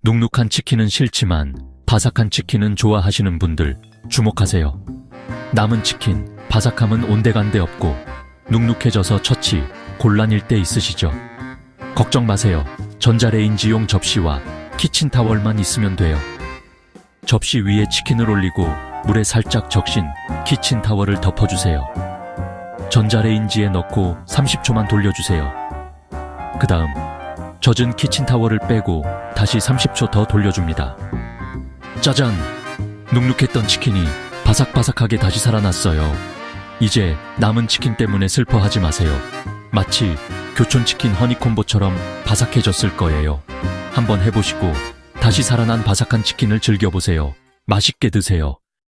눅눅한 치킨은 싫지만 바삭한 치킨은 좋아하시는 분들 주목하세요. 남은 치킨, 바삭함은 온데간데 없고 눅눅해져서 처치, 곤란일 때 있으시죠? 걱정 마세요. 전자레인지용 접시와 키친타월만 있으면 돼요. 접시 위에 치킨을 올리고 물에 살짝 적신 키친타월을 덮어주세요. 전자레인지에 넣고 30초만 돌려주세요. 그 다음 젖은 키친타월을 빼고 다시 30초 더 돌려줍니다. 짜잔! 눅눅했던 치킨이 바삭바삭하게 다시 살아났어요. 이제 남은 치킨 때문에 슬퍼하지 마세요. 마치 교촌치킨 허니콤보처럼 바삭해졌을 거예요. 한번 해보시고 다시 살아난 바삭한 치킨을 즐겨보세요. 맛있게 드세요.